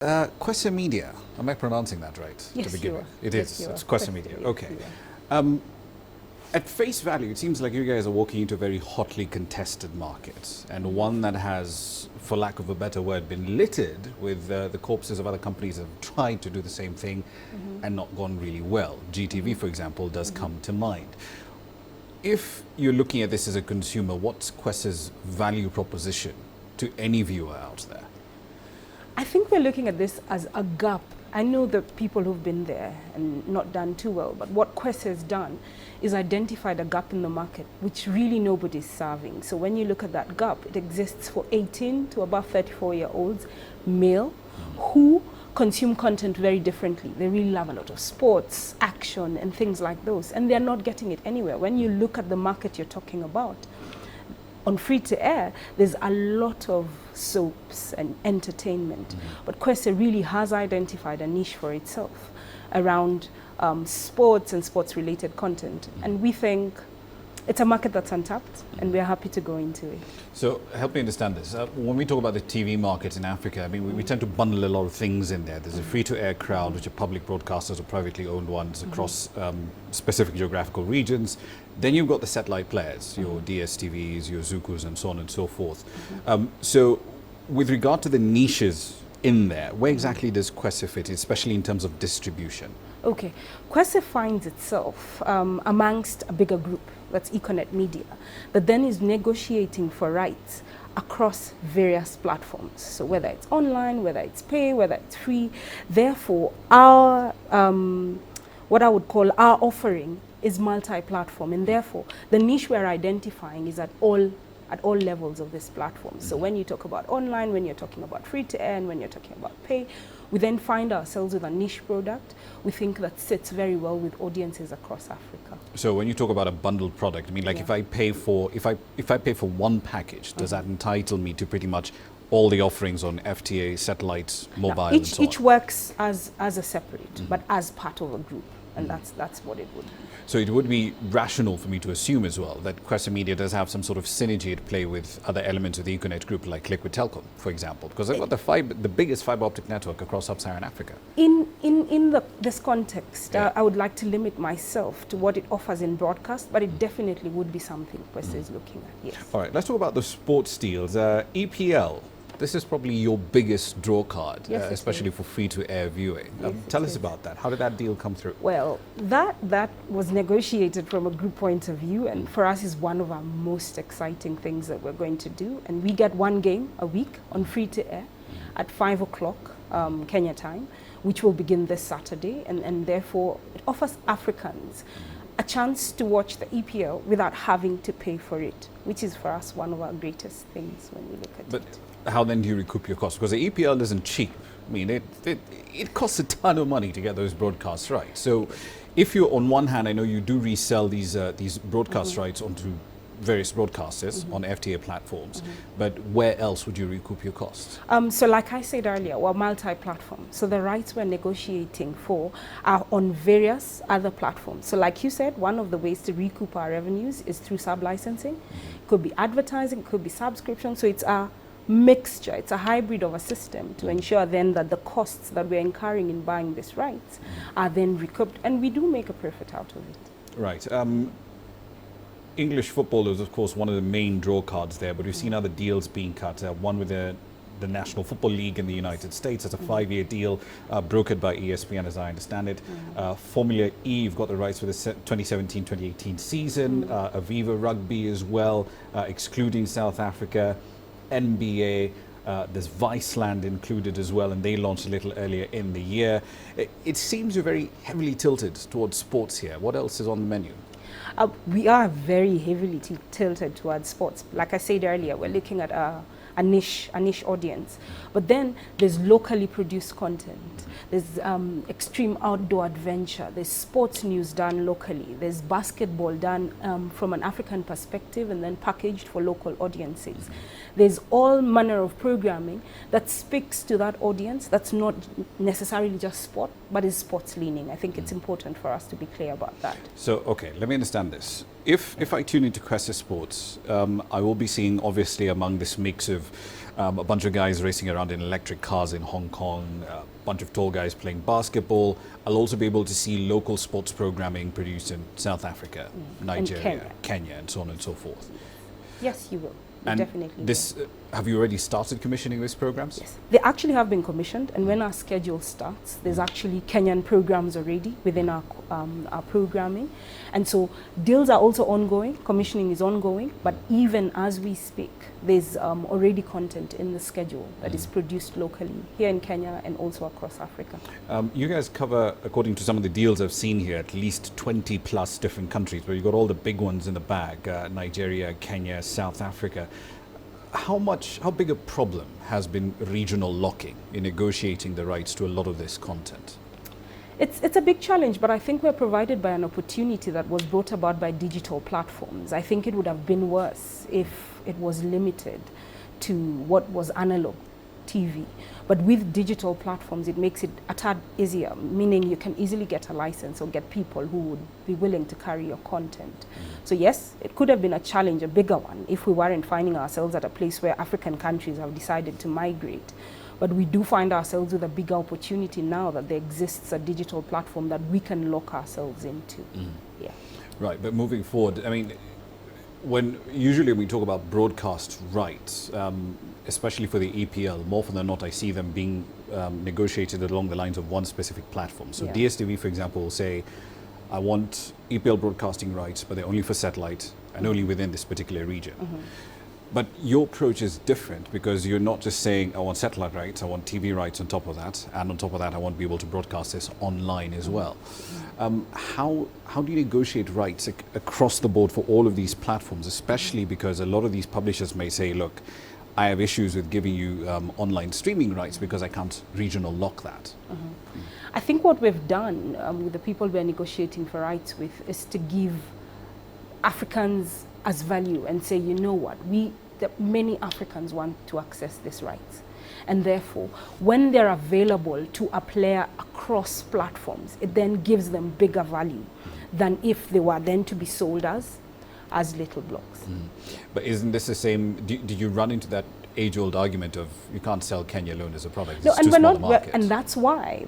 Kwese Media, am I pronouncing that right? Yes, to begin you with? are. It Yes, is. you It's are. Kwese Media. Okay. At face value, it seems like you guys are walking into a very hotly contested market, and one that has, for lack of a better word, been littered with the corpses of other companies that have tried to do the same thing and not gone really well. GTV, for example, does come to mind. If you're looking at this as a consumer, what's Kwese's value proposition to any viewer out there? I think we're looking at this as a gap. I know the people who've been there and not done too well, but what Kwese has done is identified a gap in the market which really nobody's serving. So when you look at that gap, it exists for 18 to above 34-year-olds, male, who consume content very differently. They really love a lot of sports, action, and things like those, and they're not getting it anywhere. When you look at the market you're talking about, on free-to-air, there's a lot of soaps and entertainment. But Kwese really has identified a niche for itself around sports and sports-related content. And we think it's a market that's untapped, and we're happy to go into it. So help me understand this. When we talk about the TV market in Africa, I mean, we tend to bundle a lot of things in there. There's a free-to-air crowd, which are public broadcasters or privately owned ones across specific geographical regions. Then you've got the satellite players, your DSTVs, your Zukus, and so on and so forth. So with regard to the niches in there, where exactly does Kwese fit, especially in terms of distribution? Okay, Kwese finds itself amongst a bigger group, that's Econet Media, that then is negotiating for rights across various platforms. So whether it's online, whether it's pay, whether it's free. Therefore, our, what I would call our offering is multi-platform, and therefore the niche we're identifying is at all levels of this platform. So when you talk about online, when you're talking about free-to-air, and when you're talking about pay, we then find ourselves with a niche product we think that sits very well with audiences across Africa. So when you talk about a bundled product, I mean, like if I pay for one package, does that entitle me to pretty much all the offerings on FTA, satellite, mobile, now, and so on? Each works as a separate, but as part of a group. And that's what it would be. So it would be rational for me to assume as well that Kwese Media does have some sort of synergy at play with other elements of the Econet group, like Liquid Telecom, for example, because they've got the biggest fiber optic network across sub-Saharan Africa. In this context, I would like to limit myself to what it offers in broadcast, but it definitely would be something Kwese is looking at, yes. All right, let's talk about the sports deals. EPL. This is probably your biggest draw card, Yes, especially for free-to-air viewing. Yes, tell us about that. How did that deal come through? Well, that was negotiated from a group point of view, and for us is one of our most exciting things that we're going to do. And we get one game a week on free-to-air at 5 o'clock Kenya time, which will begin this Saturday, and therefore it offers Africans a chance to watch the EPL without having to pay for it, which is for us one of our greatest things when we look at it. How then do you recoup your costs? Because the EPL isn't cheap. I mean, it costs a ton of money to get those broadcasts right. So if you're, on one hand, I know you do resell these broadcast rights onto various broadcasters on FTA platforms, but where else would you recoup your costs? So like I said earlier, we're multi-platform. So the rights we're negotiating for are on various other platforms. So like you said, one of the ways to recoup our revenues is through sub-licensing. It could be advertising, it could be subscription. So it's a mixture, it's a hybrid of a system to ensure then that the costs that we're incurring in buying these rights are then recouped, and we do make a profit out of it. Right. English football is, of course, one of the main draw cards there, but we've seen other deals being cut. One with the National Football League in the United States. It's a 5-year deal brokered by ESPN, as I understand it. Formula E, you've got the rights for the 2017-2018 season. Aviva Rugby as well, excluding South Africa. NBA, there's Viceland included as well, and they launched a little earlier in the year. It seems you're very heavily tilted towards sports here. What else is on the menu? We are very heavily tilted towards sports. Like I said earlier, we're looking at a niche audience. But then there's locally produced content. There's extreme outdoor adventure. There's sports news done locally. There's basketball done from an African perspective and then packaged for local audiences. There's all manner of programming that speaks to that audience that's not necessarily just sport, but is sports leaning. I think it's important for us to be clear about that. So, okay, let me understand this. If I tune into Kwese Sports, I will be seeing obviously among this mix of a bunch of guys racing around in electric cars in Hong Kong, a bunch of tall guys playing basketball. I'll also be able to see local sports programming produced in South Africa, Nigeria, Kenya, and so on and so forth. Yes, you will. You And definitely this, will. have you already started commissioning these programs? Yes, they actually have been commissioned, and when our schedule starts, there's actually Kenyan programs already within our programming, and so deals are also ongoing. Commissioning is ongoing, but even as we speak, there's already content in the schedule that is produced locally here in Kenya and also across Africa. You guys cover, according to some of the deals I've seen here, at least 20 plus different countries, where you've got all the big ones in the bag, Nigeria, Kenya, South Africa. How big a problem has been regional locking in negotiating the rights to a lot of this content? It's a big challenge, but I think we're provided by an opportunity that was brought about by digital platforms. I think it would have been worse if it was limited to what was analog TV. But with digital platforms, it makes it a tad easier, meaning you can easily get a license or get people who would be willing to carry your content. So yes, it could have been a challenge, a bigger one, if we weren't finding ourselves at a place where African countries have decided to migrate. But we do find ourselves with a bigger opportunity now that there exists a digital platform that we can lock ourselves into. Yeah. Right, but moving forward, I mean, usually when we talk about broadcast rights, especially for the EPL, more often than not, I see them being negotiated along the lines of one specific platform. So DSTV, for example, will say, I want EPL broadcasting rights, but they're only for satellite and only within this particular region. But your approach is different, because you're not just saying, I want satellite rights, I want TV rights on top of that, and on top of that, I want to be able to broadcast this online as well. How do you negotiate rights across the board for all of these platforms, especially because a lot of these publishers may say, look, I have issues with giving you online streaming rights because I can't regional lock that. I think what we've done with the people we're negotiating for rights with is to give Africans as value and say, you know what, many Africans want to access these rights. And therefore, when they're available to a player across platforms, it then gives them bigger value than if they were then to be sold as little blocks. But isn't this the same, do you run into that age-old argument of you can't sell Kenya alone as a product? No, it's and too we're small not, a market. and that's why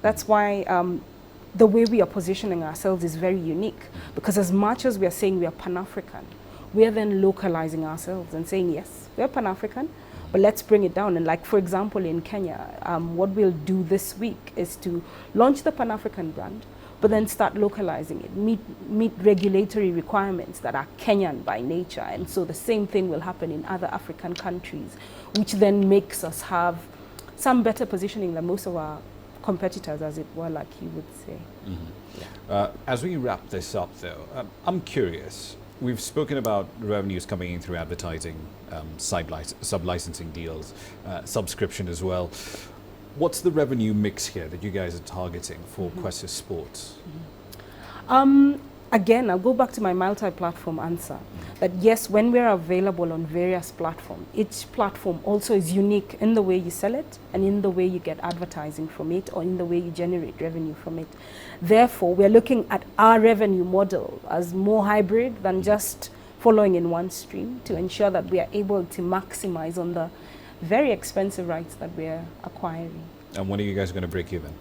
the way we are positioning ourselves is very unique, because as much as we are saying we are Pan-African, we are then localizing ourselves and saying, yes, we are Pan-African, but let's bring it down. And like, for example, in Kenya, what we'll do this week is to launch the Pan-African brand, but then start localizing it, meet regulatory requirements that are Kenyan by nature. And so the same thing will happen in other African countries, which then makes us have some better positioning than most of our competitors, as it were, like you would say. As we wrap this up, though, I'm curious. We've spoken about revenues coming in through advertising, sub-licensing deals, subscription as well. What's the revenue mix here that you guys are targeting for Kwese Sports? Again, I'll go back to my multi-platform answer. That yes, when we're available on various platforms, each platform also is unique in the way you sell it and in the way you get advertising from it or in the way you generate revenue from it. Therefore, we're looking at our revenue model as more hybrid than just following in one stream, to ensure that we are able to maximize on the very expensive rights that we're acquiring. And when are you guys going to break even?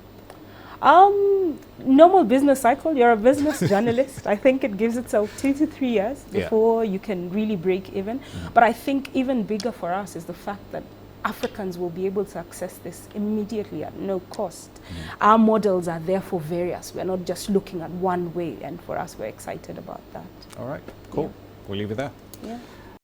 Normal business cycle. You're a business journalist. I think it gives itself 2 to 3 years before you can really break even. But I think even bigger for us is the fact that Africans will be able to access this immediately at no cost. Our models are therefore various. We're not just looking at one way, and for us, we're excited about that. All right, cool. We'll leave it there. Yeah.